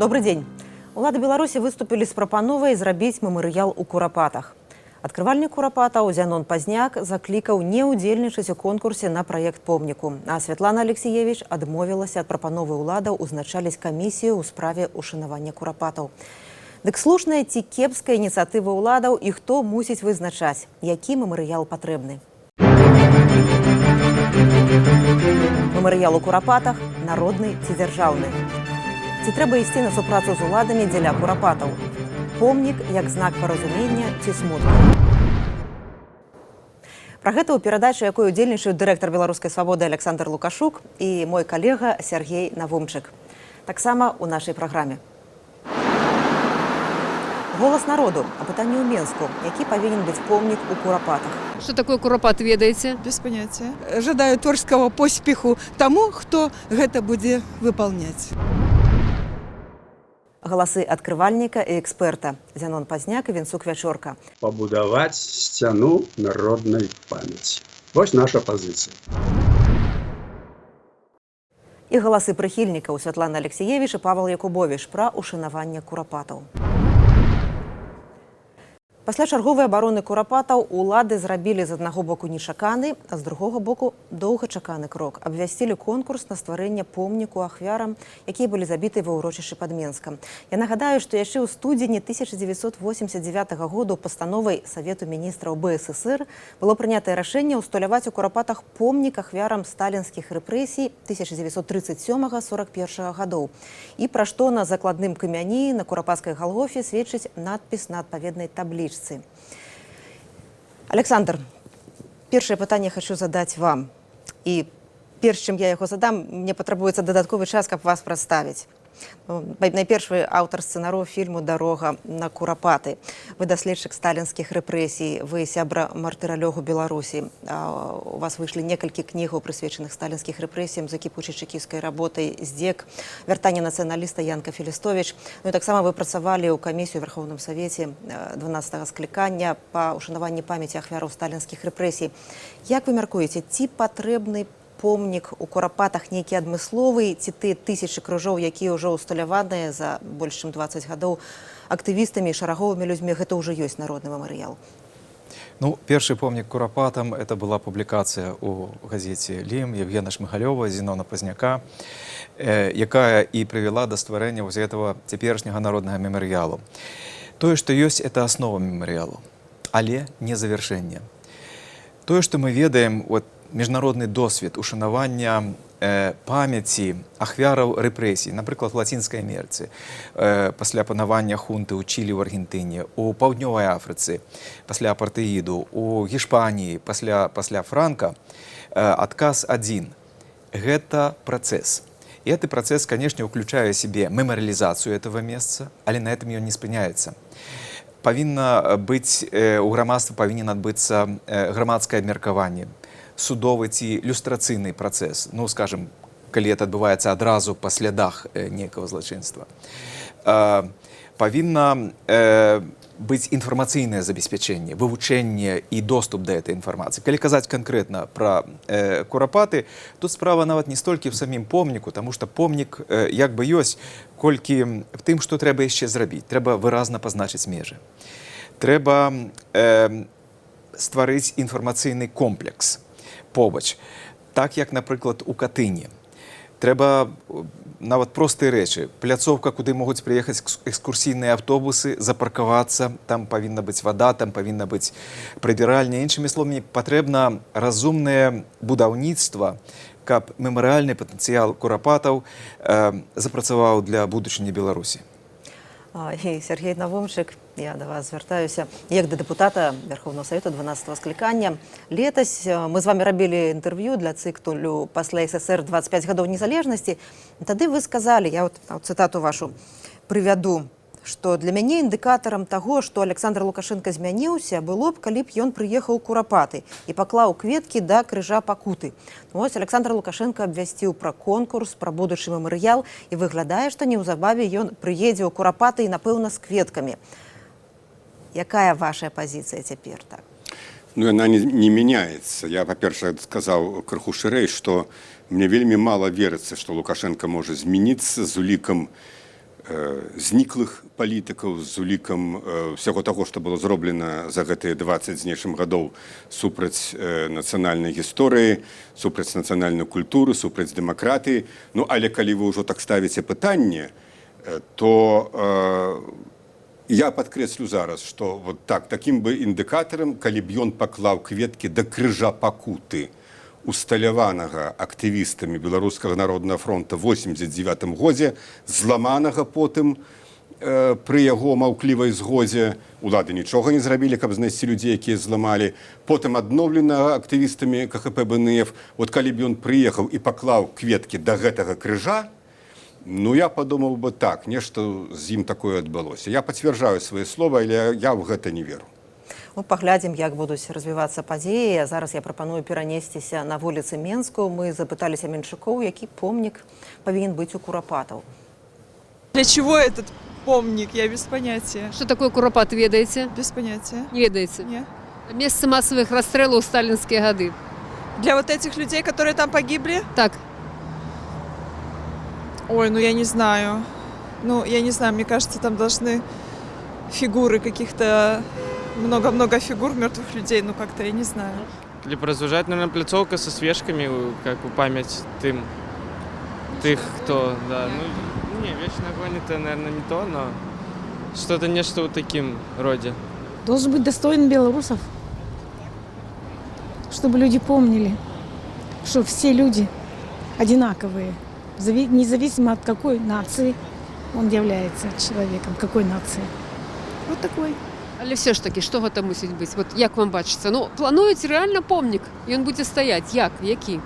Добрый день. Улады Беларусі выступілі з прапановай зрабіць мемарыял у Курапатах. Адкрывальнік Курапатаў Зянон Пазняк заклікаў не ўдзельнічаць у конкурсе на праект помніку, а Святлана Алексеевич адмовілася ад прапановы ўладаў узначаліць камісію ў справе ушанавання Курапатаў. Дык слушная ці кепская ініцыятыва ўладаў і хто мусіць вызначаць, які мемарыял патрэбны. Мемарыял у Курапатах народны ці дзяржаўны. Ці трэба ісці на супрацу з уладамі дзеля Курапатаў? Помнік як знак паразумення ці смутку. Пра гэта ў перадачы, якой удзельнічаюць дырэктар Беларускай свабоды Александр Лукашук і мой калега Сергей Навумчык. Таксама ў нашай праграме. Голас народу. Апытанне ў Менску. Які павінен быць помнік у Курапатах? Что такое Курапат, ведаеце? Без понятия. Жадаю творческого поспеху тому, кто это будет выполнять. Галасы адкрывальніка і эксперта Зянон Пазняк і Венцук Вячорка. Пабудаваць сцяну народнай памяці. Вось наша пазіцыя. І галасы прыхільнікаў Святлана Алексеевич і Павел Якубович пра ушанаванне Курапатаў. Пасля чарговай абароны Курапатаў улады зрабілі з аднаго боку нечаканы, а з другога боку доўгачаканы крок. Абвясцілі конкурс на стварэнне помніку ахвярам, якія былі забіты ва ўрочышчы пад Менскам. Я нагадаю, што яшчэ ў студзені 1989 году пастановай Савету міністраў БССР было прынятае рашэнне ўсталяваць у Курапатах помнік ахвярам сталінскіх рэпрэсій 1937-41 гадоў. І пра што на закладным камяні на курапацкай галгофе сведчыць надпіс на адпаведнай таблічцы. Александр, першае пытанне хочу задаць вам. І перш чым я яго задам, мне патрабуецца дадатковы час, каб вас прадставіць. Найперш вы аўтар сцэнарыю фільму «Дарога на Курапаты». Вы даследчык сталінскіх рэпрэсій, вы сябра мартыралёгу Беларусі. У вас выйшлі некалькі кнігаў, прысвечаных сталінскіх рэпрэсіям, за кіпучай чэкісцкай работай «Здзек», «Вяртанне нацыяналіста» Янка Філістовіч. Ну і таксама вы працавалі ў камісію ў Верховным Савеце 12-го склікання па ушанаванні памяці ахвяраў сталінскіх рэпрэсій. Як вы мяркуеце, ці патрэбны помнік у Курапатах нейкі адмысловы, ці тыя тысячы крыжоў, якія ўжо ўсталяваныя за больш чым 20 гадоў актывістамі і шараговымі людзьмі, гэта ўжо ёсць народны мемарыял? Ну, першы помнік Курапатам это была публікацыя ў газеце «Лім» Евгена Шмыгалёва, Зянона Пазняка, якая і прывяла да стварэння вось гэтага цяперашняга народнага мемарыялу. Тое, што ёсць, это аснова мемарыялу, але не завяршэнне. Тое, што мы ведаем, міжнародны досвед ушанавання памяці ахвяраў рэпрэсій, напрыклад, у Лацінскай Амерыцы, пасля панавання хунты ў Чылі, ў Аргентыне, у Паўднёвай Афрыцы, пасля апартэіду, у Гішпаніі, пасля Франка, адказ адзін. Гэта працэс. І гэты працэс, канешне, ўключае сябе мемарыялізацыю этого месца, але на этом ён не спыняецца. Павінна быць, у грамадства павінен адбыцца грамадскае абмеркаванне, судовы ці люстрацыйны працэс, ну, скажем, калі это адбываецца адразу па слядах нейкага злачынства. Павінна быць інфармацыйнае забеспячэнне, вывучэнне і доступ да этой інфармацыі. Калі казаць канкрэтна пра Курапаты, тут справа нават не столькі ў самім помніку, таму што помнік як бы ёсць, колькі в тым, што трэба яшчэ зрабіць. Трэба выразна пазначыць межы. Трэба стварыць інфармацыйны комплекс побач. Так, як, напрыклад, у Катыні. Трэба нават простыя рэчы. Пляцоўка, куды могуць прыехаць экскурсійныя аўтобусы, запаркавацца, там павінна быць вада, там павінна быць прыбіральня. Іншымі словамі, патрэбна разумнае будаўніцтва, каб мемарыяльны патэнцыял Курапатаў запрацаваў для будучыні Беларусі. І Сергей Навумчык, я да вас звяртаюся як да дэпутата Верховного Савету 12-го склікання. Летась мы з вами рабілі інтэрв'ю для цыклу пасля СССР 25 гадоў незалежнасці. Тады вы сказалі, я цытату вашу прывяду, што для мяне індыкатарам таго, што Александр Лукашенко змяніўся, было б, калі б ён прыехаў у Курапаты і паклаў кветкі да крыжа пакуты. Вось Александр Лукашенко абвясціў пра конкурс, пра будучы мемарыял, і выглядае, што неўзабаве ён прыедзе ў Курапаты і, напэўна, з кветкамі. Якая ваша пазіцыя цяпер так? Ну, она не меняется. Я, по-перше, сказал крыху шырэй, что мне вельмі мало верится, что Лукашенко может змяніцца з улікам зніклых палітыкаў з улікам ўсяго таго, што было зроблена за гэтыя 20 з нечым гадоў супраць нацыянальнай гісторыі, супраць нацыянальнай культуры, супраць дэмакратыі. Ну, але калі вы ўжо так ставіце пытанне, то я падкрэслю зараз, што вот так, такім бы індыкатарам, калі б ён паклаў кветкі да крыжа пакуты, усталяванага актывістамі Беларускага народнага фронта ў 89 годзе, зламанага потым пры яго маўклівай згодзе, улады нічога не зрабілі, каб знайсці людзей, якія зламалі, потым адноўленага актывістамі КХП БНФ. Вот калі б ён прыехаў і паклаў кветкі да гэтага крыжа, ну, я падумаў бы так, нешта з ім такое адбылося. Я пацвярджаю свае словы, але я ў гэта не веру. Ну, паглядзім, як будуць развівацца падзеі. А зараз я прапаную перанесціся на вуліцы Менскую. Мы запыталіся менчукоў, які помнік павінен быць у Курапатаў. Для чего этот помник? Я без понятия. Что такое Куропат, ведаеце? Без понятия. Не ведаеце? Не. Место массовых расстрелов в сталинские годы. Для вот этих людей, которые там погибли? Так, Ой, ну я не знаю. Ну, я не знаю, мне кажется, там должны фигуры каких-то, много-много фигур мертвых людей, ну как-то, я не знаю. Либо разважать, наверное, пляцовка со свежками, как у память тых, кто, да. Ну, не, вечный огонь это, наверное, не то, но что-то нечто вот таким роде. Должен быть достоин белорусов, чтобы люди помнили, что все люди одинаковые, независимо от какой нации он является человеком, какой нации. Вот такой. але все ж таки, что гэта мусіць быць? Вот як вам бачыцца? Ну, плануюць реально помнік, і он будзе стаять. Як? Які?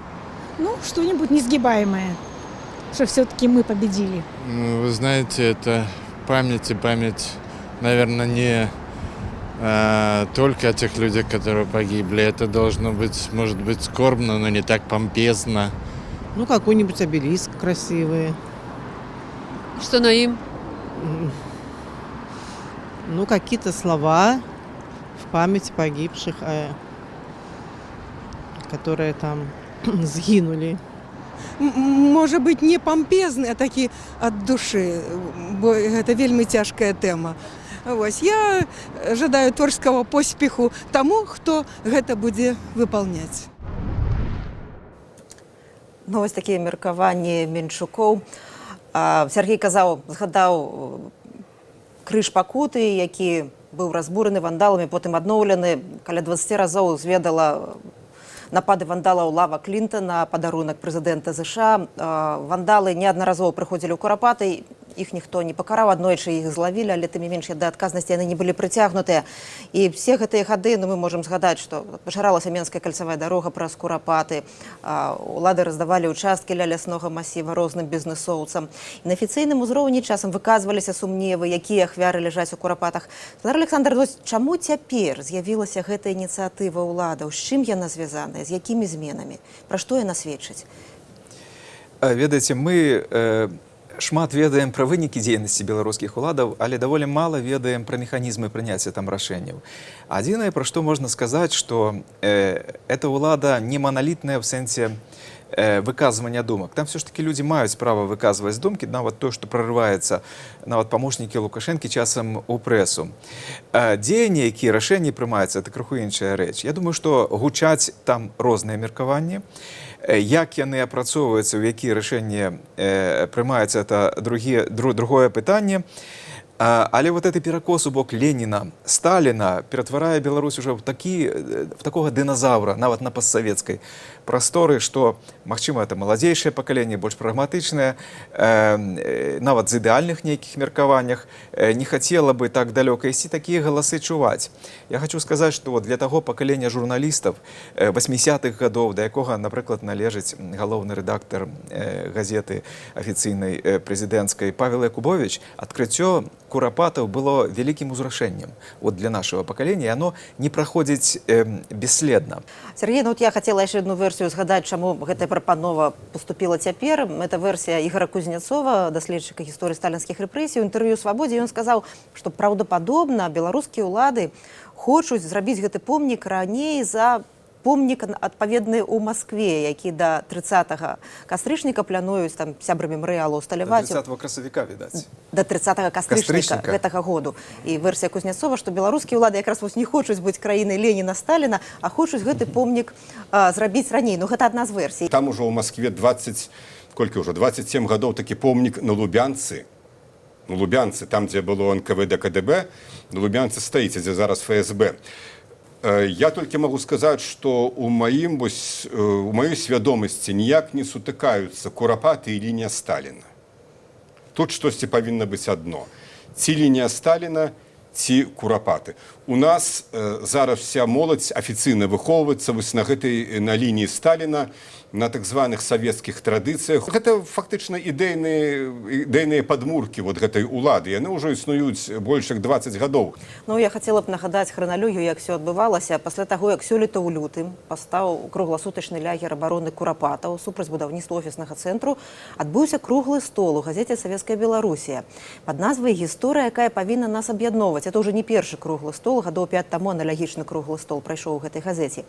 Ну, что-нибудь несгибаемое, что все-таки мы победили. Ну, вы знаете, это память, наверное, не только о тех людях, которые погибли. Это должно быть, может быть, скорбно, но не так помпезно. Ну, какой-нибудь обелиск красивый. Что на им? Ну, какие-то слова в память погибших, которые там сгинули. Можа быць, не пампезны, а такі ад душы, бо гэта вельмі цяжкая тэма. Вось, я жадаю творческого поспеху таму, хто гэта будзе выполняць. Ну, вось такія меркаванні менчукоў. Сергей згадаў крыж пакуты, які быў разбураны вандаламі, потым адноўлены. Каля 20 разоў зведала напады вандалаў Лава Клінтона, падарунак прэзідэнта ЗША. Вандалы неаднаразова прыходзілі ў Курапаты, іх ніхто не пакараў, аднойчы іх злавілі, але тым не менш да адказнасці яны не былі прыцягнутыя. І все гэтыя гады, ну, мы можам згадаць, што пашыралася Менская кальцавая дарога праз Курапаты, улады раздавалі ўчасткі ля ляснога масіва розным бізнэсоўцам. І на афіцыйным узроўні часам выказваліся сумневы, якія ахвяры ляжаць у Курапатах. Александр, чаму цяпер з'явілася гэта ініцыятыва ўладаў? З чым яна звязаная? З якімі зменамі? Пра што яна сведчыць? Ведаеце, мы шмат ведаем пра вынікі дзейнасці беларускіх уладаў, але даволі мала ведаем пра механізмы прыняцця там рашэнняў. Адзінае, пра што можна сказаць, што эта ўлада не маналітная ў сэнсе выказвання думак. Там все ж таки люди маюць права выказваць думкі, нават то, што прорываецца, нават памочнікі Лукашэнкі часам у прэсу. Дзеянні, якія рашэнні прымаюцца, это крыху іншая рэч. Я думаю, што гучаць там розныя меркаванні. Як яны апрацоўваюцца, у якія рашэнні прымаюцца, это другое пытанне. Але вот этот перакос у бок Леніна, Сталіна ператварае Беларусь уже в такого динозавра, нават на постсоветской прасторы, што, магчыма, это маладзейшае пакаленне, больш прагматычнае, нават з ідэальных нейкіх меркаваннях не хацела бы так далёка ісці, такія галасы чуваць. Я хочу сказаць, што для таго пакалення журналістаў 80-х гадоў, да якога, напрыклад, належыць галоўны рэдактар газеты афіцыйнай прэзідэнцкай Павел Якубович, адкрыццё Курапатаў было вялікім узрашэннем для нашего пакалення, і оно не праходзіць бесследна. Сергей, ну вот я хотела яшчэ одну версію згадаць, чаму гэтая прапанова поступила цяпер. Это версія Ігора Кузнецова, даследчыка гісторыі сталінскіх рэпрэсій. У інтэрв'ю «Свабодзе» ён сказаў, што праўдападобна беларускія ўлады хочуць зрабіць гэты помнік раней за помнік адпаведны ў Маскве, які да 30 кастрычніка плануюць там сябрамі мемарыялу До усталяваць. 30 красавіка, відаць. Да 30 кастрычніка гэтага году. І версія Кузнецова, што беларускія ўлады якраз вось не хочуць быць краінай Леніна, Сталіна, а хочуць гэты помнік зрабіць раней. Ну, гэта адна з версій. Там ужо ў Маскве 27 гадоў такі помнік на Лубянцы. На Лубянцы, там, дзе было НКВД, КДБ, на Лубянцы стаіць, дзе зараз ФСБ. Я толькі магу сказаць, што у маёй свядомасці ніяк не сутыкаюцца Курапаты і лінія Сталіна. Тут штосьці павінна быць адно. Ці лінія Сталіна, ці Курапаты. У нас зараз вся моладзь афіцыйна выхоўваецца вось на лініі Сталіна, на так званых савецкіх традыцыях. Гэта фактычна ідэйныя падмуркі вот гэтай улады. Яны ўжо існуюць больш як 20 гадоў. Ну, я хацела б нагадаць храналогію, як все адбывалася. Пасля таго, як сёлета ў лютым пастаў кругласутачны лагер абароны Курапатаў супраць будаўніцтва офіснага цэнтру, адбыўся круглы стол у газеце «Савецкая Беларусія» пад назвай «Гісторыя, якая павінна нас аб'ядноўваць». Это ўжо не першы круглы стол, гадоў 5 таму аналагічны круглы стол прайшоў у гэтай газеце.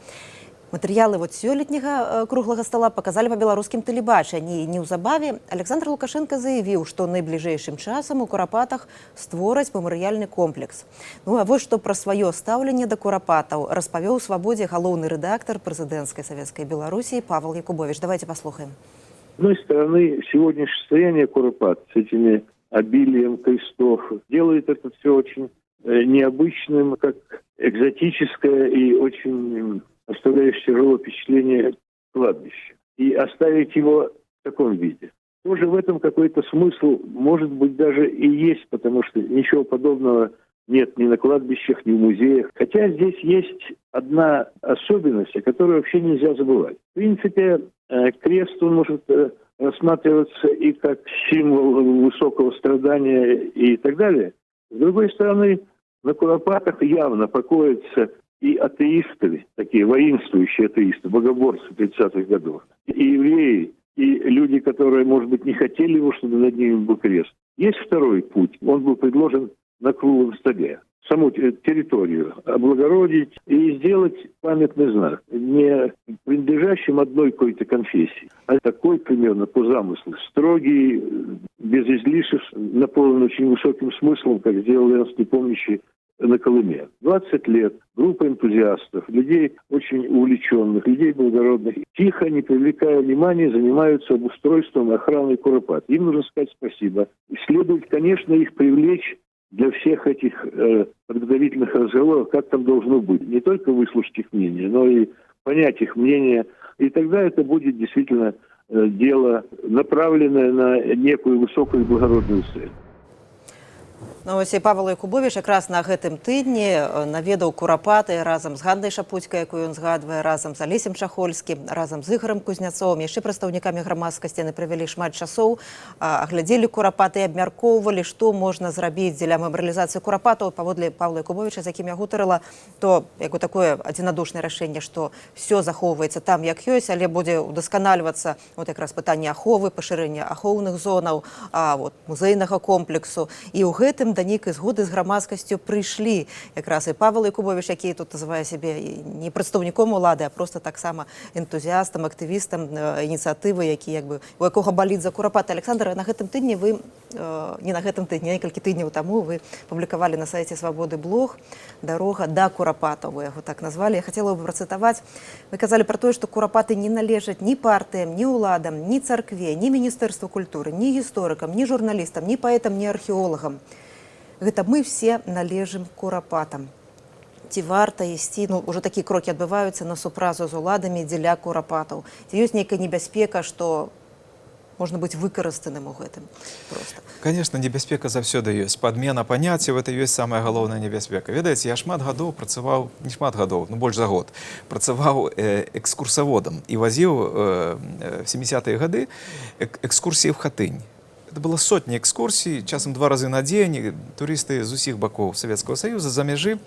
Матэрыялы вот сёлетняга круглага стола показалі па беларускім тэлебачанні. Неўзабаве Александр Лукашенко заявіў, што найбліжэйшым часам у Курапатах створаць мемарыяльны комплекс. Ну а вось што пра сваё стаўленне да Курапатаў распавёў у «Свабодзе» галоўны рэдактор прэзідэнцкай Савецкай Беларусі Павел Якубович. Давайте послухаем. С одной стороны, сегодняшнее состояние Курапат с этими обилием крестов делает это все очень необычным, как экзотическое и очень оставляющее тяжелое впечатление кладбища. И оставить его в таком виде. Тоже в этом какой-то смысл, может быть, даже и есть, потому что ничего подобного нет ни на кладбищах, ни в музеях. Хотя здесь есть одна особенность, о которой вообще нельзя забывать. В принципе, крест, он может рассматриваться и как символ высокого страдания и так далее. С другой стороны, на Куропатах явно покоятся и атеисты, такие воинствующие атеисты, богоборцы 30-х годов, и евреи, и люди, которые, может быть, не хотели его, чтобы над ними был крест. Есть второй путь. Он был предложен на круглом столе. Саму территорию облагородить и сделать памятный знак, не принадлежащим одной какой-то конфессии, а такой примерно по замыслу, строгий, без излишеств, наполнен очень высоким смыслом, как сделал нас непомнящий на Колыме. 20 лет группа энтузиастов, людей очень увлеченных, людей благородных, тихо, не привлекая внимания, занимаются обустройством и охраной Куропат. Им нужно сказать спасибо. И следует, конечно, их привлечь для всех этих подготовительных разговоров, как там должно быть. Не только выслушать их мнение, но и понять их мнение. И тогда это будет действительно дело, направленное на некую высокую и благородную цель. Ну, ось і Павел Якубович якраз на гэтым тыдні наведаў Курапаты разам з Гандай Шапуцькай, якую ён згадвае, разам з Алесем Чахольскім, разам з Ігорам Кузнецовым, яшчэ прадстаўнікамі грамадскасці. Яны правялі шмат часоў, аглядзелі Курапаты і абмяркоўвалі, што можна зрабіць дзеля мемарыялізацыі Курапатаў. Паводле Павла Якубовича, з якім я гутарыла, то як такое адзінадушнае рашэнне, што все захоўваецца там, як ёсць, але будзе удасканальвацца вот якраз пытанне аховы, пашырэння ахоўных зонаў, музейнага комплексу. І ў гэтым да нейкай згоды з грамадскасцю прыйшлі якраз і Павел Якубович, які тут называе сябе не прадстаўніком улады, а просто таксама энтузіастам, актывістам ініцыятывы, у якога баліць за Курапаты. Александр, на гэтым тыдні вы, не на гэтым тыдні, некалькі тыдняў таму вы публікавалі на сайце Свабоды блог «Дарога да Курапатаў», вы яго так назвалі. Я хацела бы працытаваць. Вы казалі пра тое, што Курапаты не належаць ні партыям, ні ўладам, ні царкве, ні міністэрству культуры, ні гісторыкам, ні журналістам, ні паэтам, ні археолагам. Гэта мы все належым Курапатам. Ці варта ісці, ўжо такія крокі адбываюцца на супразу з уладамі дзеля Курапатаў. Ці ёсць нейкая небяспека, што можна быць выкарыстаным у гэтым проста? Конечно, небяспека заўсёды ёсць. Падмена паняццяў, гэта ёсць самая галоўная небяспека. Ведаеце, я шмат гадоў працаваў, не шмат гадоў, больш за год, працаваў экскурсаводам і вазіў в 70-е гады экскурсіі в Хатынь. Это было сотні экскурсій, часам 2 разы на дзень, турысты з усіх бакоў Савецкага Саюза, за мяжы.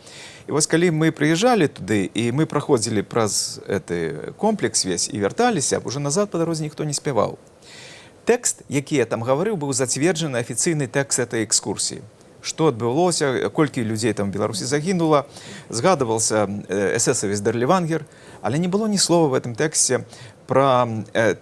І вось калі мы прыязджалі туды, і мы праходзілі праз гэты комплекс весь і вярталіся, уже назад па дарозе ніхто не спяваў. Тэкст, які я там гаварыў, быў зацверджаны афіцыйны тэкст этой экскурсіі. Што адбылося, колькі людзей там в Беларусі загінула, згадывался эсэсавец Дерлівангер, Але не было ні слова в этом тексте про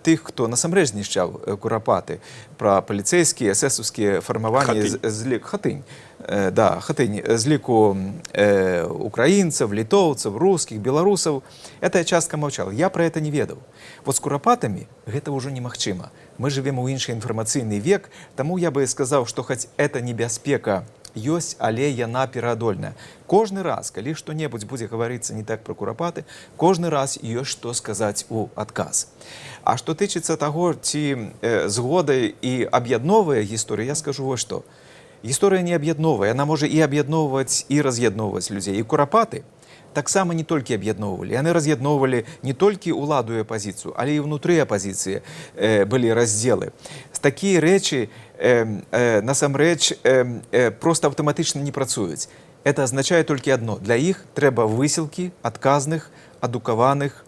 тих, хто насамрэч знішчаў курапаты, про паліцэйскія, эсэсаўскія фармаванні Хатынь. Да, Хатынь, з ліку украінцаў, літоўцаў, рускіх, беларусаў. Эта частка маўчала. Я про это не ведаў. Вот з курапатамі гэта ўжо немагчыма. Мы живем у іншы інфармацыйны век, таму я бы сказаў, што хоць это небяспека ёсць, але яна пераадольная. Кожны раз, калі што-небудзь будзе гаварыцца не так пра курапаты, кожны раз ёсць што сказаць у адказ. А што тычыцца таго, ці згодай і аб'ядновая гісторыя, я скажу вось што. Гісторыя не аб'ядновая, яна можа і аб'ядноўваць, і раз'ядноўваць людзей. І курапаты таксама не толькі аб'ядноўвалі. Яны раз'ядноўвалі не толькі ўладу і апазіцыю, але і ўнутры апазіцыі былі раздзелы. Такія рэчы насамрэч просто аўтаматычна не працуюць. Это означае толькі адно. Для іх трэба высілкі адказных, адукаваных,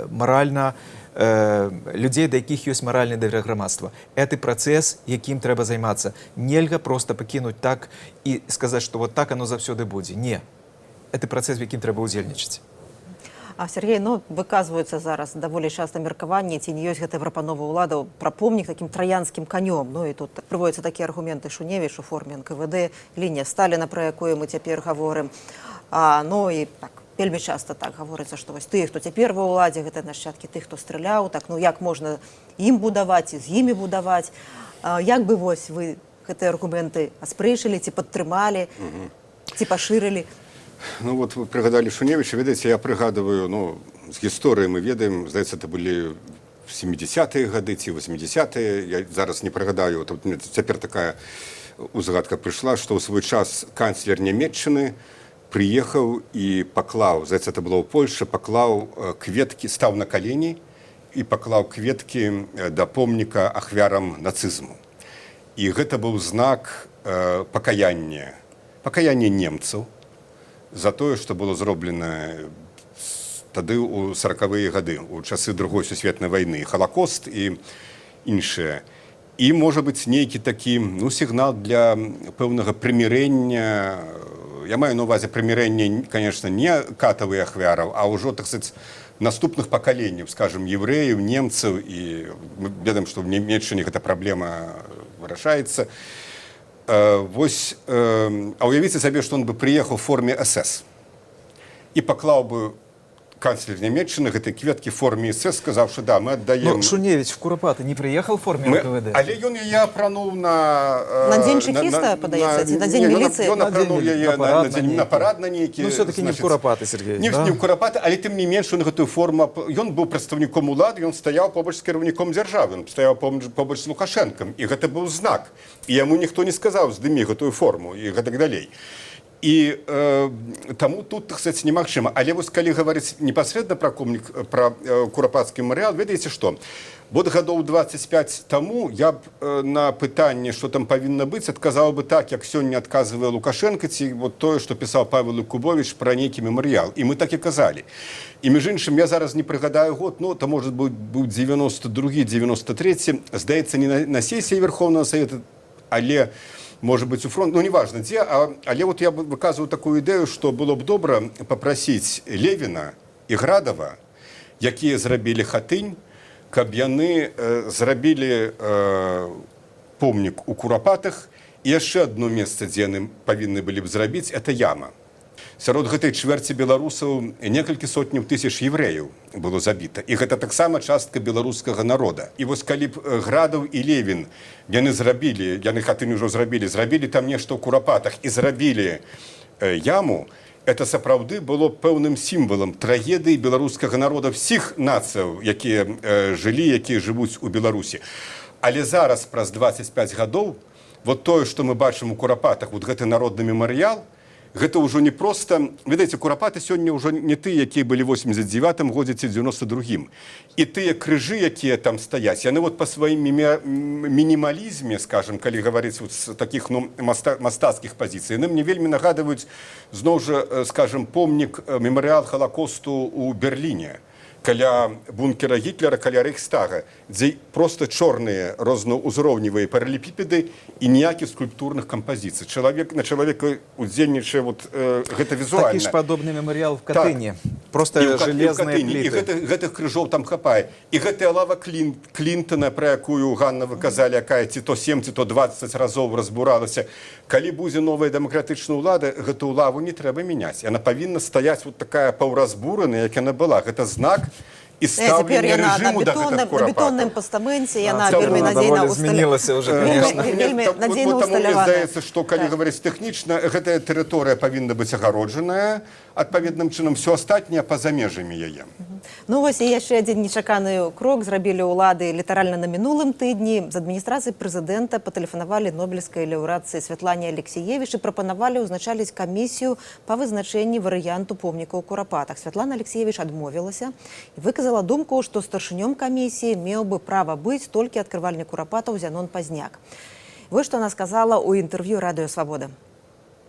маральна людзей, да якіх ёсць маральны давер грамадства. Гэты працэс, якім трэба займацца. Нельга проста пакінуць так і сказаць, што вот так оно заўсёды будзе. Не. Это працэс, в якім трэба ўдзельнічаць. А Сергей, ну, выказваюцца зараз даволі часта меркаванні, ці не ёсць гэтай прапановы ўладаў пра помнік такім траянскім канём. Ну і тут прыводзяцца такія аргументы Шуневіч у форме НКВД, лінія Сталіна, пра якую мы цяпер гаворым. Ну і так, вельмі часта так гаворыцца, што вось тыя, хто цяпер ва ўладзе, гэта нашчадкі тых, хто страляў, так, ну як можна ім будаваць і з імі будаваць? Як бы вось вы гэтыя аргументы аспрэчылі, ці падтрымалі, ці пашырылі? Ну вот вы пригадали Шуневича, ведаеце, я пригадываю, ну, з гісторыі мы ведаем, здаецца, это былі 70-е гады ці 80-е, я зараз не пригадаю, вот цяпер такая узгадка прыйшла, што ў свой час канцлер Нямецчыны прыехаў і паклаў, здаецца, это было ў Польшчы, паклаў кветкі, стаў на калені і паклаў кветкі да помніка ахвярам нацызму. І гэта быў знак пакаяння немцаў за тое, што было зроблена тады ў 40-е гады, у часы Другой сусветнай вайны, Халакост і іншае. І, можа быць, нейкі такі, ну, сігнал для пэўнага прымірэння, я маю на ўвазе прымірэння, конечно, не катавых ахвяраў, а ўжо, так сказаць, наступных пакаленняў, скажем, евреяў, немцаў, і мы ведаем, што в Нямецчыне гэта праблема вырашаецца. Вось, а уявіце сабе, што он бы прыехаў у форме СС і паклаў бы канцлер Нямецчыны гэтай кветкі в форме СС, сказаў, што да, мы аддаем... Но Шуневич в Курапаты не прыехаў в форме НКВД? Але ён яе апрануў на дзень чекіста, падаецца, ці на дзень міліцыі? Ён апрануў яе на парад на нейкі... Ну, все-таки не в Курапаты, Сергей, не в Курапаты, але тым не менш, ён гэтую форму... Ён быў прадстаўніком улады, ён стаяў побач з кіраўніком дзяржавы, ён стаяў побач з Лукашэнкам, і гэта быў знак. І яму ніхто не сказаў, здымі гэтую форму, і гэтак далей. І таму тут, кстати, немагчыма. Але вось калі гаварыць непасрэдна пра курапацкі мемарыял, ведаеце што? Вот гадоў 25 таму я б на пытанне, што там павінна быць, адказаў бы так, як сёння адказвае Лукашенко, ці вот тое, што пісаў Павел Якубович пра нейкі мемарыял. І мы так і казалі. І, між іншым, я зараз не прыгадаю год, ну, то, можа быць, 92-й, 93-й, здаецца, не на сесіі Верховного Совета, але... может быть, у фронт, ну, неважно где, але вот я выказываю такую ідэю, што было б добра попросіць Левіна і Градова, якія зрабілі Хатынь, каб яны зрабілі помнік у Курапатах, і яшчэ одно месца, дзе яны павінны былі б зрабіць, это яма. Сярод гэтай чвэрці беларусаў некалькі сотняў тысяч евреяў было забіта. І гэта таксама частка беларускага народа. І вось калі б Градаў і Левін яны зрабілі, яны Хатынь ужо зрабілі там нешта ў Курапатах і зрабілі яму, это сапраўды было пэўным сімвалам трагедыі беларускага народа всіх нацыяў, якія жылі, якія жывуць у Беларусі. Але зараз, праз 25 гадоў, вот тое, што мы бачым у Курапатах, вот гэты народны мемарыял, гэта ўжо не проста, ведаеце, Курапаты сёння ўжо не тыя, якія былі ў 89-м годзе ці 92-м. І тыя крыжы, якія там стаяць, яны вот па сваім мінімалізме, скажем, калі гаварыць з такіх, ну, мастацкіх пазіцый, яны мне вельмі нагадваюць, зноў жа, скажем, помнік, мемарыял Халакосту ў Берліне, каля бункера Гітлера, каля Рэйхстага, дзе проста чорныя рознаўзроўневыя паралелепіпеды і ніякіх скульптурных кампазіцый. Чалавек на чалавека удзельнічае гэта візуальна. Такі ж падобны мемарыял в Катыні. Просто железные плиты. І гэтых крыжоў там хапае. І гэтая лава Клінтона, пра якую, Ганна, вы казалі, якая ці то 7, ці то 20 разоў разбуралася. Калі будзе новая дэмакратычная ўлада, гэтую лаву не трэба мяняць. Яна павінна стаяць такая паўразбураная, як яна была. Гэта знак і стаўлення рэжыму да гэтых курапатаў. На бетонным пастаменце яна вельмі надзейна змянілася уже, конечно. Мне здаецца, што калі гаварыць тэхнічна, гэтая тэрыторыя павінна быць агароджаная адпаведным чынам, все астатняе па-за межамі яе. Ну вось і яшчэ адзін нечаканы крок зрабілі ўлады літаральна на мінулым тыдні. З адміністрацыі прэзідэнта патэлефанавалі нобелевскай лаўрэатцы Святлане Алексіевіч і прапанавалі ўзначаліць камісію па вызначэнні варыянту помніка ў Курапатах. Святлана Алексіевіч адмовілася і выказала думку, што старшынём камісіі меў бы права быць толькі адкрывальнік Курапатаў Зянон Пазняк. Вось што она сказала ў інтэрв'ю «Радио Свобода».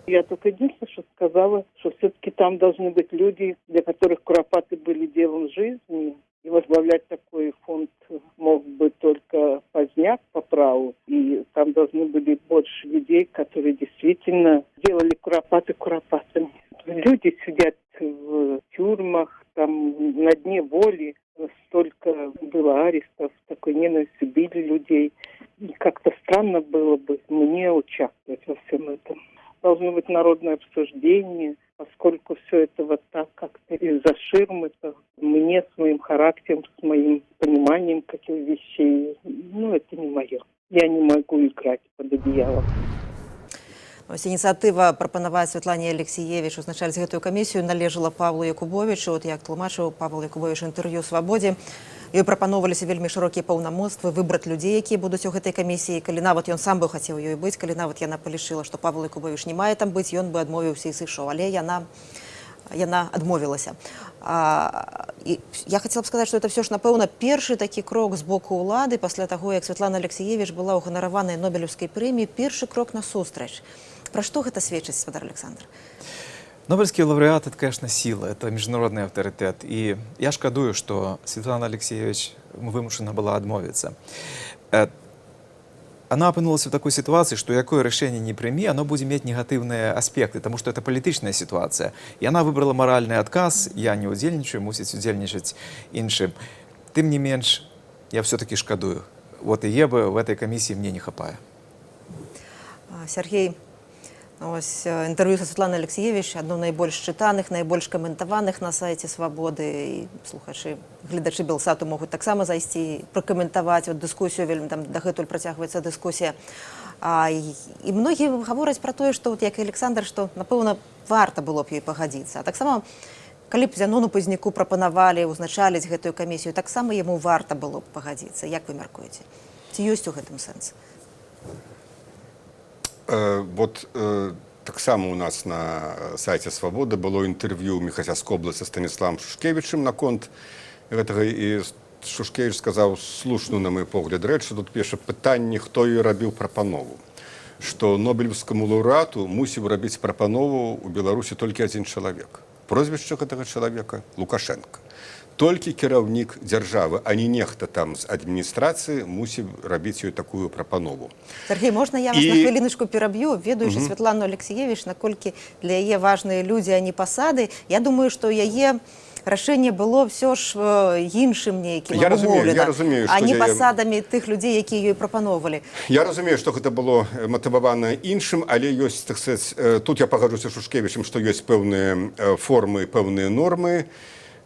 Я только единственное, что сказала, что все-таки там должны быть люди, для которых Куропаты были делом жизни. И возглавлять такой фонд мог бы только Пазняк по праву. И там должны были больше людей, которые действительно делали Куропаты Куропатами. Люди сидят в тюрьмах, там на дне воли. Столько было арестов, такой ненавистью били людей. И как-то странно было бы мне участвовать во всем этом. Должно быть народное обсуждение, поскольку все это вот так как-то из-за ширмы, мне с моим характером, с моим пониманием каких вещей, это не мое. Я не могу играть под одеялом. Ось ініцыятыва прапанаваць Святлане Алексіевіч узначаліць гэтую камісію належала Павлу Якубовічу. Як тлумачыў Павел Якубовіч інтэрв'ю «Свабодзе», ёй прапаноўваліся вельмі шырокія паўнамоцтвы выбраць людзей, якія будуць у гэтай камісіі. Калі нават ён сам бы хацеў ёй быць, калі нават яна палічыла, што Павел Якубовіч не мае там быць, ён бы адмовіўся і сышоў. Але яна адмовілася. І я хацела б сказаць, што это все ж, напэўна, першы такі крок з боку ўлады пасля таго, як Святлана Алексіевіч была ўганараваная Нобелевскай прэміяй, першы крок насустрач. Пра што гэта сведчыць, спадар Александр? Нобелевский лауреат – это, конечно, сила, это международный авторитет. И я шкодую, что Светлана Алексеевич вымушена была отмовиться. Она опынулась в такой ситуации, что какое решение не прими, оно будет иметь негативные аспекты, потому что это политичная ситуация. И она выбрала моральный отказ, я не удзельничаю, мусить удзельничать іншим. Тем не меньше, я все-таки шкодую. Вот и ебы в этой комиссии мне не хапае. Сергей, ось інтэрв'ю са Святланай Алексіевіч, адно найбольш чытаных, найбольш каментаваных на сайце «Свабоды». І слухачы, гледачы Белсату могуць таксама зайсці і пракаментаваць дыскусію, вельмі там дагэтуль працягваецца дыскусія. І многія гавораць пра тое, што, як і Александр, што, напэўна, варта было б ёй пагадзіцца. А таксама, калі б Зянону Пазняку прапанавалі узначаліць гэтую камісію, таксама яму варта было б пагадзіцца. Як вы мяркуеце? Ці ёсць у гэтым сэнс? Таксама у нас на сайце «Свабода» было інтэрв'ю Міхася Скобла са Станіславам Шушкевічым наконт гэтага, і Шушкевіч сказаў слушную, на мой погляд, рэч, што тут піша пытанне, хто ёй рабіў прапанову. Што нобелевскаму лаўрэату мусіў рабіць прапанову ў Беларусі толькі адзін чалавек. Прозвішча гэтага чалавека – Лукашенко. Толькі кіраўнік дзяржавы, а не нехта там з адміністрацыі мусіў рабіць ёй такую прапанову. Сергей, можна я вас на хвіліночку пераб'ю? Ведаючы Святлану Алексіевіч, наколькі для яе важныя людзі, а не пасады, я думаю, што яе рашэнне было ўсё ж іншым нейкім абумоўлена, а не пасадамі тых людзей, якія ёй прапаноўвалі. Я разумею, што гэта было матывавана іншым, але ёсць, так сказаць, тут я пагаджуся з Шушкевічам, што ёсць пэўныя формы, пэўныя нормы.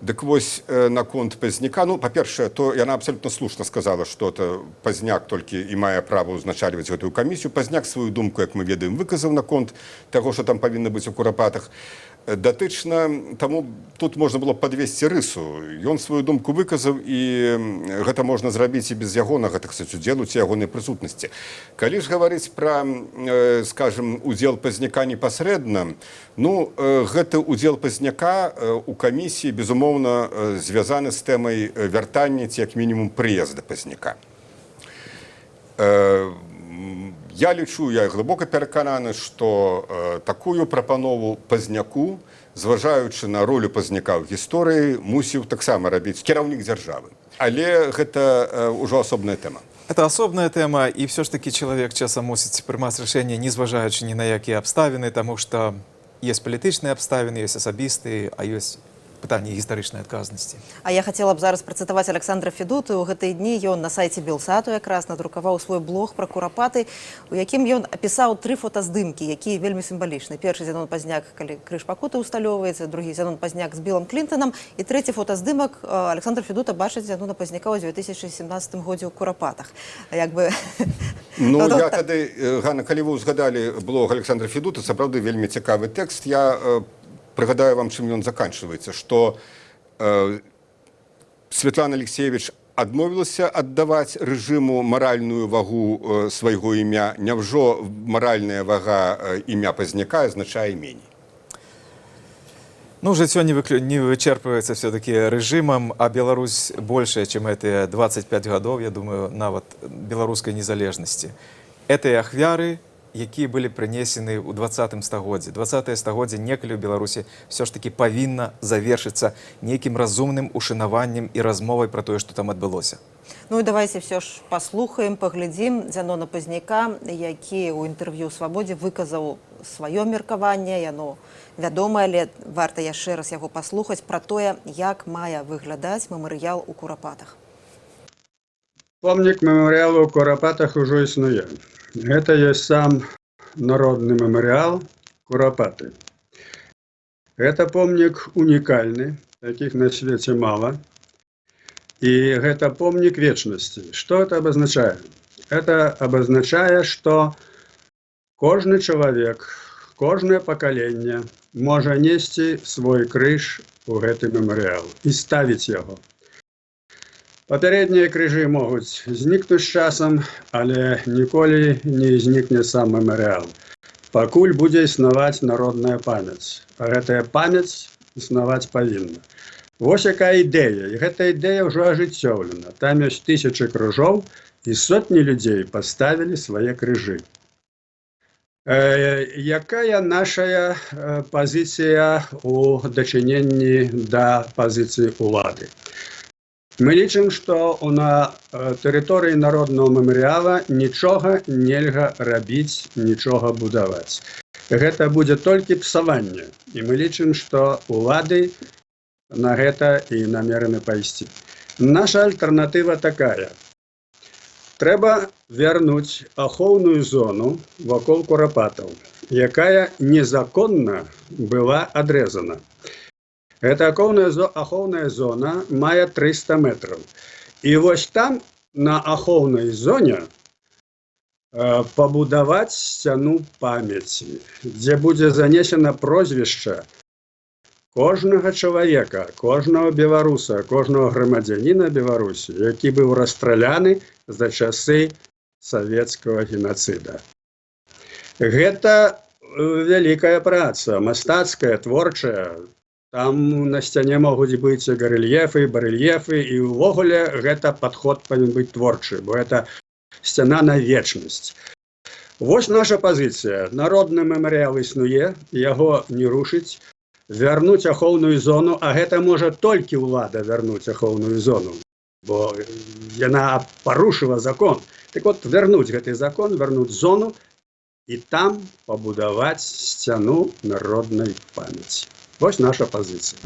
Дык вось наконт Пазняка, па-першае, то яна абсалютна слушна сказала, што Пазняк толькі і мае права ўзначальваць гэтую камісію. Пазняк сваю думку, як мы ведаем, выказаў наконт таго, што там павінна быць у Курапатах. Датычна таму тут можна было падвесці рысу. Ён сваю думку выказаў, і гэта можна зрабіць і без ягонага, так сказаць, удзелу ці ягонай прысутнасці. Калі ж гаварыць пра, скажем, удзел Пазняка непасрэдна, гэты удзел Пазняка у камісіі, безумоўна, звязаны з тэмай вяртання ці як мінімум прыезда Пазняка. Я лічу, я глибоко перекананы, што такую прапанову Пазняку, зважаючы на ролю Пазняка ў гісторыі, мусіў таксама рабіць кіраўнік дзяржавы. Але гэта ўжо асобная тэма. Это асобная тэма, і все ж таки чалавек часам мусіць прымаць рашэнне, не зважаючы ні на якія абставіны, таму што ёсць палітычныя абставіны, ёсць асабістыя, а ёсць пытанне гістарычнай адказнасці. А я хацела б зараз працытаваць Александра Федуты. У гэтыя дні ён на сайце Белсату якраз надрукаваў свой блог пра курапаты, у якім ён апісаў 3 фотаздымкі, якія вельмі сімвалічны. Першы Зенон Пазняк, калі крыж пакуты ўсталёўваецца, другі Зенон Пазняк з Білом Клінтонам, і трэці фотаздымак Александр Федута бачыць Зенона Пазняка ў 2017 годзе ў курапатах. Як бы... Ну, я тады, Ганна, калі вы узгадалі блог Александра Федута, сапраўды вельмі цікавы тэкст. Я прыгадаю вам, чым ён заканчваецца, што Светлана Алексеевич адмовілася аддаваць рэжыму маральную вагу свайго імя. Няўжо маральная вага імя Пазняка азначае меней? Ну, жыццё не вычерпваецца все-таки рэжымам, а Беларусь большая, чым гэтыя 25 гадоў, я думаю, нават беларускай незалежнасці. Гэтыя ахвяры, якія былі прынесены ў 20 стагоддзі. 20е стагоддзе некалі ў Беларусі все ж таки павінна завершыцца нейкім разумным ушанаваннем і размовай пра тое, што там адбылося. Ну і давайте все ж паслухаем, паглядзім Зенона Пазняка, які ў інтэрв'ю «Свабодзе» выказаў сваё меркаванне. Яно вядомае, але варта яшчэ раз яго паслухаць пра тое, як мае выглядаць мемарыял у Курапатах. Помнік мемарыялу ў Курапатах ужо існуе. Гэта ёсць сам народны мемарыял Курапаты. Гэта помнік унікальны, такіх на свеце мала. І гэта помнік вечнасці. Што это абазначае? Это абазначае, што кожны чалавек, кожнае пакаленне можа несці свой крыж у гэты мемарыял і ставіць яго. Папярэднія крыжы могуць знікнуць з часам, але ніколі не знікне сам мемарыял. Пакуль будзе існаваць народная памяць. А гэтая памяць існаваць павінна. Вось якая ідэя. І гэта ідэя ўжо ажыццёўлена. Там ёсць 1000 крыжоў, і сотні людзей паставілі свае крыжы. Якая наша пазіцыя у дачыненні да пазіцыі улады? Мы лічым, што на тэрыторыі народнага мемарыяла нічога нельга рабіць, нічога будаваць. Гэта будзе толькі псаванне. І мы лічым, што улады на гэта і намерены пайсці. Наша альтэрнатыва такая. Трэба вярнуць ахоўную зону вакол Курапатаў, якая незаконна была адрэзана. Эта ахоўная зона мае 300 метраў. І вось там, на ахоўнай зоне, пабудаваць сцяну памяці, дзе будзе занесена прозвішча кожнага чалавека, кожнага беларуса, кожнага грамадзяніна Беларусі, які быў расстраляны за часы савецкага геноцида. Гэта вялікая праца, мастацкая, творчая. Там на сцяне могуць быць гарэльефы, барэльефы, і ўвогуле гэта падход павінен быць творчы, бо гэта сцяна на вечнасць. Вось наша пазіцыя. Народны мемарыял існуе, яго не рушыць, вярнуць ахоўную зону, а гэта можа толькі ўлада вярнуць ахоўную зону, бо яна парушыла закон. Так от, вярнуць гэты закон, вярнуць зону і там пабудаваць сцяну народнай памяці. Вось наша пазіцыя.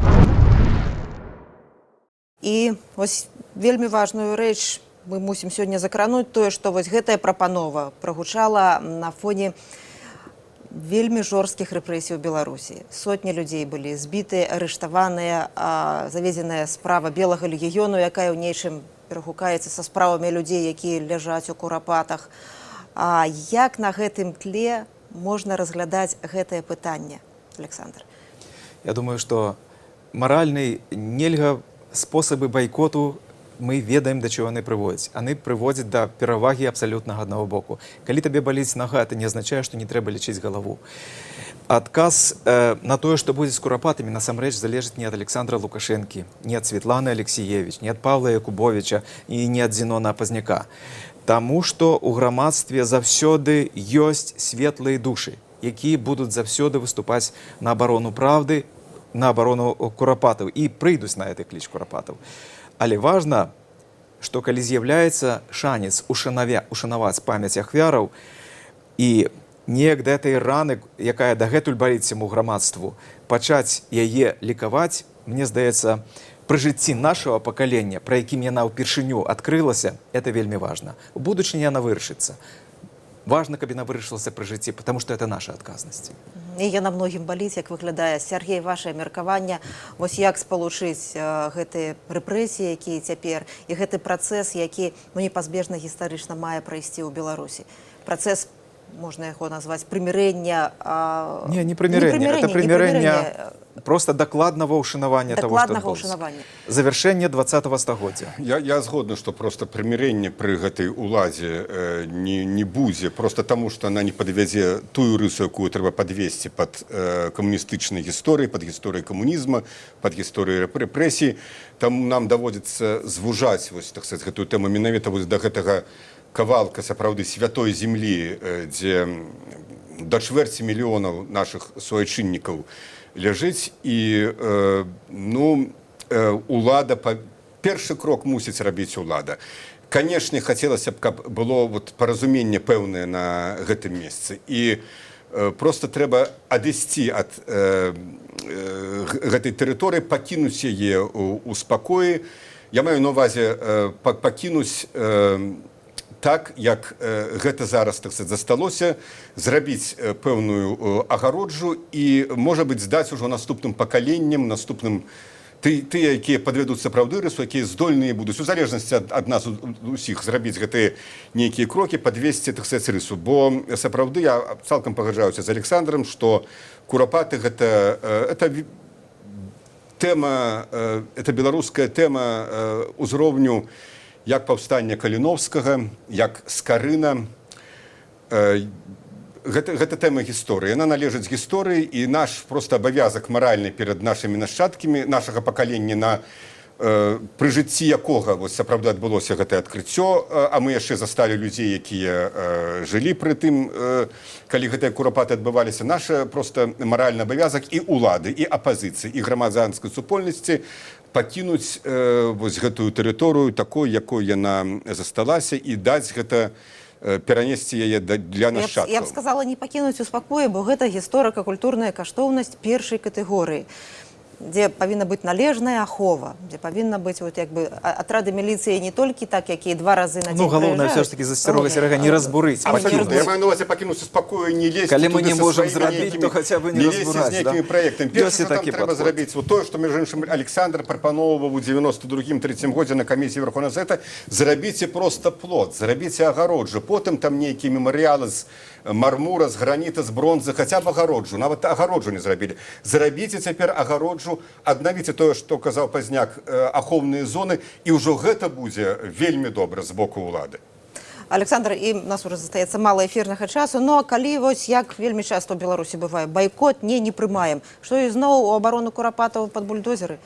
І ось вельмі важную рэч мы мусім сёння закрануць, тое, што вось гэтая прапанова прагучала на фоне вельмі жорсткіх рэпрэсій у Беларусі. Сотні людзей былі збітыя, арыштаваныя, заведзеная справа Белага легіёну, якая ў нечым перагукаецца са справамі людзей, якія ляжаць у Курапатах. А як на гэтым тле можна разглядаць гэтае пытанне, Александр? Я думаю, што маральнай нельга спосабы байкоту мы ведаем, да чаго яны прыводзяць. Яны прыводзяць да перавагі абсалютнага аднаго боку. Калі табе баліць нага, это не азначае, што не трэба лічыць галаву. Адказ на тое, што будзе з Курапатамі, насамрэч залежыць не ад Александра Лукашэнкі, не ад Светланы Алексіевіч, не ад Павла Якубовіча і не ад Зенона Пазняка. Таму што ў грамадстве заўсёды ёсць светлыя душы, якія будуць заўсёды выступаць на абарону правды, на абарону курапатаў і прыйдуць на гэты кліч курапатаў. Але важна, што калі з'яўляецца шанец ушанаваць памяць ахвяраў і неяк гэтай раны, якая дагэтуль баліць яму грамадству, пачаць яе лікаваць, мне здаецца, пры жыцці нашага пакалення, пра якім яна ўпершыню адкрылася, это вельмі важна. У будучыні яна вырашыцца. Важна, каб яна вырашылася пры жыцці, потому што это наша адказнасць. І яна многім баліць, як выглядае. Сергей, ваше меркаванне, вось як спалучыць гэтыя рэпрэсіі, якія цяпер, і гэты працэс, які непазбежна гістарычна мае прайсці ў Беларусі. Працэс, можна яго назваць, прымірэння... Не прымірэння, это прымірэння просто дакладнага ўшанавання того, што адбылося. Завяршэнне 20-го стагоддзя. Я згодны, што просто прымірэнне пры гэтай уладзе не будзе, просто таму, што она не падвядзе тую рысу, якую трэба падвесці пад камуністычнай гісторыяй, пад гісторыяй камунізма, пад гісторыяй рэпрэсій. Таму нам даводзіцца звужаць вось, так сказаць, гэтую тэму менавіта вось да гэтага кавалка сапраўды святой землі, дзе да чвэрці мільёнаў нашых суайчыннікаў ляжыць і улада, першы крок мусіць рабіць улада. Канешне, хацелася б, каб было паразуменне пэўнае на гэтым месцы. І просто трэба адысці ад гэтай тэрыторыі, пакінуць яе ў спакоі. Я маю на ўвазе пакінуць так, як гэта зараз, так сказаць, засталося, зрабіць пэўную агароджу і, можа быць, здаць ужо наступным пакаленням, наступным тыя, якія падвядуць сапраўды рысу, якія здольныя будуць, у залежнасці ад нас усіх, зрабіць гэтыя нейкія крокі, падвесці, так сказаць, рысу. Бо сапраўды я цалкам пагаджаюся з Александром, што курапаты гэта тэма, это беларуская тэма узроўню як паўстання Каліновскага, як Скарына. Гэта тэма гісторыі. Яна належыць гісторыі, і наш просто абавязак маральны перад нашымі нашчадкамі, нашага пакалення, пры жыцці якога сапраўды адбылося гэтае адкрыццё, а мы яшчэ засталі людзей, якія жылі пры тым, калі гэтыя курапаты адбываліся. Наш просто маральны абавязак і ўлады, і апазіцыі, і грамадзянскай супольнасці пакінуць гэтую тэрыторыю такой, якой яна засталася, і даць гэта, перанесці яе для нашчадкаў. Я б сказала, не пакінуць у спакоі, бо гэта гісторыка-культурная каштоўнасць першай катэгорыі, дзе павінна быць належная ахова, дзе павінна быць атрады міліцыі не толькі так, якія 2 разы на дзень прыязджаюць. Галоўнае ўсё ж такі засцярога Серега не разбурыць. Я маю на ўвазе пакінуць у спакою, не лезці калі мы не можам зрабіць, то хаця бы не разбураць. З нейкімі праектамі. Першае, што там трэба зрабіць, тое, што, між іншым, Александр прапаноўваў у 92-3 годзе на камісіі Верховнага Савета, зрабіце проста плот, зрабіце агароджу, потым там нейкія мемарыялы з мармура, з граніта, з бронзы, хаця б агароджу, нават агароджу не зрабілі. Зрабіце цяпер агароджу, аднавіце тое, што казаў Пазняк, ахоўныя зоны, і ўжо гэта будзе вельмі добра з боку ўлады. Александр, і нас уже застаецца мала эфірнага часу, но калі вось як вельмі часта ў Беларусі бывае, байкот не прымаем, што ізноў у абарону курапатаў пад бульдозеры?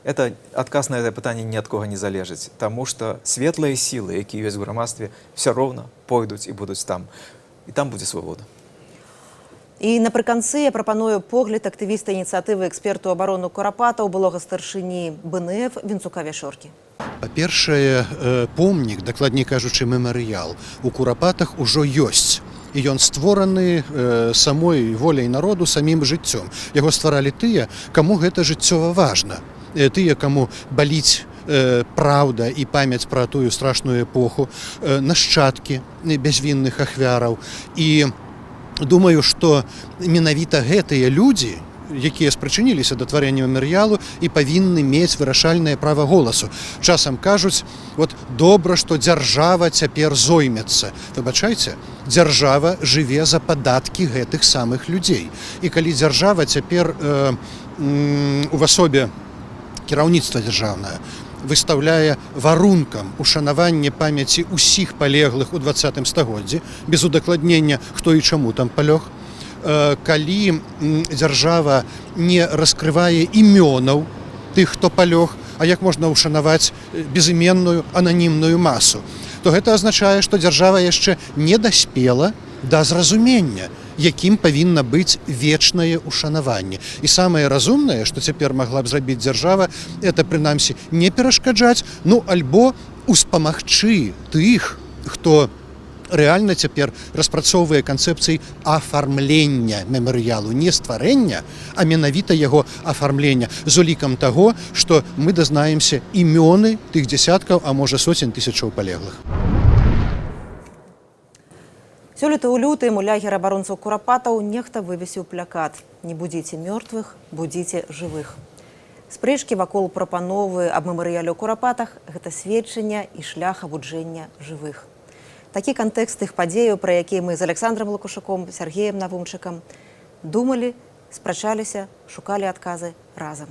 Это адказ на гэта пытанне ні ад кога не залежыць, таму што светлыя сілы, якія ёсць у грамадстве, все роўна пойдуць і будуць там. І там будзе свабода. І напрыканцы я прапаную погляд актывіста ініцыятывы эксперту абарону курапатаў, былога старшыні БНФ Вінцука Вяшоркі. Па-першае, помнік, дакладней кажучы, мемарыял у курапатах ужо ёсць. І ён створаны самой воляй народу, самім жыццём. Яго стваралі тыя, каму гэта жыццёва важна. Тыя, каму баліць праўда і памяць пра тую страшную эпоху, нашчадкі бязвінных ахвяраў. І думаю, што менавіта гэтыя людзі, якія спрычыніліся да тварэння мемарыялу, і павінны мець вырашальнае права голасу. Часам кажуць, добра, што дзяржава цяпер зоймецца. Выбачайце, дзяржава жыве за падаткі гэтых самых людзей. І калі дзяржава цяпер у асобе кіраўніцтва дзяржаўнае выстаўляе варункам ушанаванне памяці ўсіх палеглых у 20 стагоддзі, без удакладнення, хто і чаму там палёг, калі дзяржава не раскрывае імёнаў тых, хто палёг, а як можна ушанаваць безыменную ананімную масу. то гэта азначае, што дзяржава яшчэ не даспела да зразумення, якім павінна быць вечнае ушанаванне. І самае разумнае, што цяпер магла б зрабіць дзяржава, это прынамсі не перашкаджаць, ну альбо успамагчы тых, хто рэальна цяпер распрацоўвае канцэпцыі афармлення мемарыялу, не стварэння, а менавіта яго афармлення, з улікам таго, што мы дазнаемся імёны тых дзясяткаў, а можа соцень тысячаў палеглых. Сёлета ў лютым у лагер абаронцаў курапатаў нехта вывесіў плакат «Не будзіце мёртвых, будзіце жывых». Спрэчкі вакол прапановы аб мемарыяле ў курапатах – гэта сведчання і шлях абуджэння жывых. Такі кантэкст тых падзеяў, пра якія мы з Александром Лукашуком, Сергеем Навумчыкам думалі, спрачаліся, шукалі адказы разам.